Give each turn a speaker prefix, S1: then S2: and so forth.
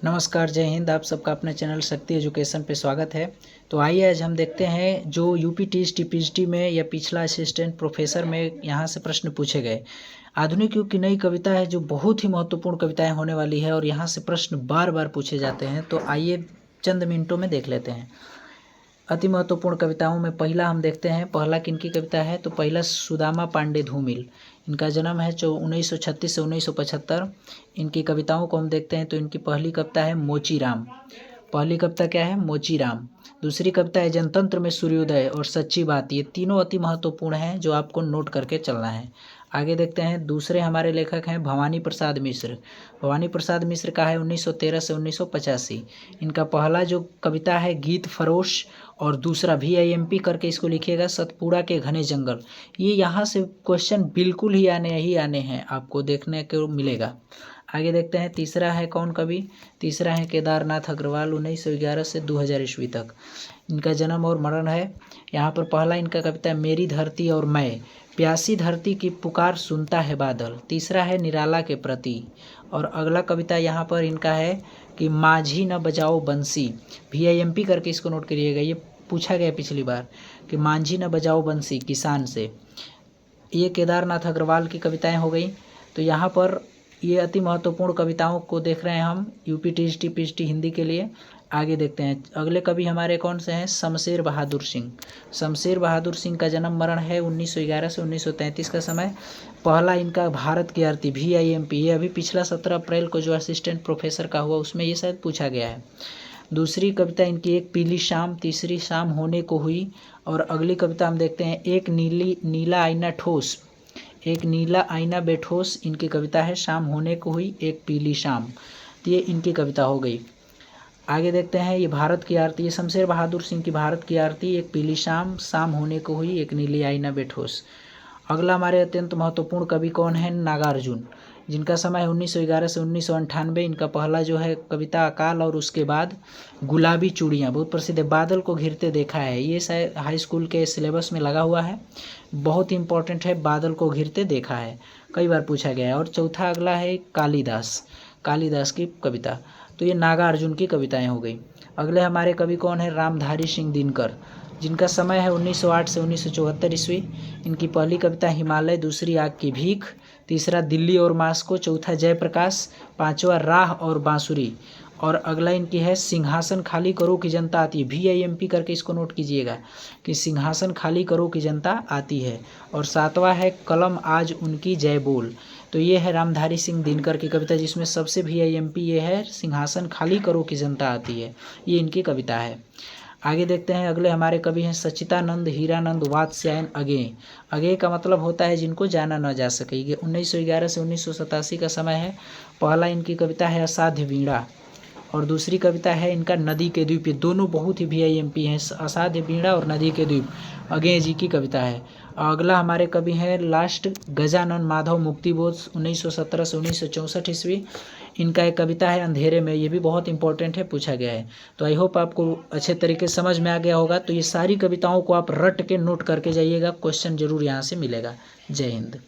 S1: नमस्कार, जय हिंद। आप सबका अपने चैनल शक्ति एजुकेशन पे स्वागत है। तो आइए आज हम देखते हैं जो यूपी टीएसटी पीएचडी में या पिछला असिस्टेंट प्रोफेसर में यहाँ से प्रश्न पूछे गए। आधुनिक युग की नई कविता है जो बहुत ही महत्वपूर्ण कविताएं होने वाली है और यहाँ से प्रश्न बार बार पूछे जाते हैं। तो आइए चंद मिनटों में देख लेते हैं। अति महत्वपूर्ण कविताओं में पहला हम देखते हैं, पहला किनकी कविता है तो पहला सुदामा पांडे धूमिल। इनका जन्म है 1936 से 1975। इनकी कविताओं को हम देखते हैं तो इनकी पहली कविता है मोचीराम। पहली कविता क्या है? मोचीराम। दूसरी कविता है जनतंत्र में सूर्योदय और सच्ची बात। ये तीनों अति महत्वपूर्ण हैं जो आपको नोट करके चलना है। आगे देखते हैं, दूसरे हमारे लेखक हैं भवानी प्रसाद मिश्र। भवानी प्रसाद मिश्र का है 1913 से 1985। इनका पहला जो कविता है गीत फरोश और दूसरा VIMP करके इसको लिखिएगा, सतपुड़ा के घने जंगल। ये यहाँ से क्वेश्चन बिल्कुल ही आने हैं, आपको देखने को मिलेगा। आगे देखते हैं, तीसरा है कौन कवि? तीसरा है केदारनाथ अग्रवाल, 1911 से 2000 ईस्वी तक इनका जन्म और मरण है। यहाँ पर पहला इनका कविता है मेरी धरती और मैं, प्यासी धरती की पुकार सुनता है बादल। तीसरा है निराला के प्रति। और अगला कविता यहाँ पर इनका है कि माझी न बजाओ बंसी। VIMP करके इसको नोट करिएगा, ये पूछा गया पिछली बार कि माझी न बजाओ बंसी किसान से। ये केदारनाथ अग्रवाल की कविताएं हो गई। तो यहाँ पर ये अति महत्वपूर्ण कविताओं को देख रहे हैं हम यूपी टीएसटी पीएचडी हिंदी के लिए। आगे देखते हैं, अगले कवि हमारे कौन से हैं? शमशेर बहादुर सिंह। शमशेर बहादुर सिंह का जन्म मरण है 1911 से 1933 का समय। पहला इनका भारत की आरती VIMP, ये अभी पिछला 17 अप्रैल को जो असिस्टेंट प्रोफेसर का हुआ उसमें ये शायद पूछा गया है। दूसरी कविता इनकी एक पीली शाम, तीसरी शाम होने को हुई। और अगली कविता हम देखते हैं एक नीला आईना ठोस, एक नीला आईना बेठोस। इनकी कविता है शाम होने को हुई एक पीली शाम। तो ये इनकी कविता हो गई। आगे देखते हैं, ये भारत की आरती, ये शमशेर बहादुर सिंह की भारत की आरती, एक पीली शाम, शाम होने को हुई एक नीली आईना बेठोस। अगला हमारे अत्यंत महत्वपूर्ण कवि कौन है? नागार्जुन, जिनका समय 1911 से 1998। इनका पहला जो है कविता अकाल और उसके बाद गुलाबी चूड़ियाँ, बहुत प्रसिद्ध है। बादल को घिरते देखा है, ये शायद हाई स्कूल के सिलेबस में लगा हुआ है, बहुत इंपॉर्टेंट है। बादल को घिरते देखा है, कई बार पूछा गया है। और चौथा अगला है कालिदास, कालिदास की कविता। तो ये नागार्जुन की कविताएं हो गई। अगले हमारे कवि कौन है? रामधारी सिंह दिनकर, जिनका समय है 1908 से 1974 ईस्वी। इनकी पहली कविता हिमालय, दूसरी आग की भीख, तीसरा दिल्ली और मास्को, चौथा जयप्रकाश, पांचवा राह और बांसुरी। और अगला इनकी है सिंहासन खाली करो की जनता आती है। VIMP करके इसको नोट कीजिएगा कि सिंहासन खाली करो की जनता आती है। और सातवां है कलम आज उनकी जय बोल। तो ये है रामधारी सिंह दिनकर की कविता, जिसमें सबसे VIMP ये है सिंहासन खाली करो की जनता आती है, ये इनकी कविता है। आगे देखते हैं, अगले हमारे कवि हैं सच्चिदानंद हीरानंद वात्स्यायन अगे। अगे का मतलब होता है जिनको जाना न जा सके। ये 1911 से 1987 का समय है। पहला इनकी कविता है असाध्य वीणा और दूसरी कविता है इनका नदी के द्वीप। ये दोनों बहुत ही VIMP हैं, असाध्य वीणा और नदी के द्वीप, अगे जी की कविता है। अगला हमारे कवि हैं लास्ट गजानन माधव मुक्तिबोध, 1917 से 1964 ईस्वी। इनका एक कविता है अंधेरे में, ये भी बहुत इंपॉर्टेंट है, पूछा गया है। तो आई होप आपको अच्छे तरीके से समझ में आ गया होगा। तो ये सारी कविताओं को आप रट के नोट करके जाइएगा, क्वेश्चन जरूर यहाँ से मिलेगा। जय हिंद।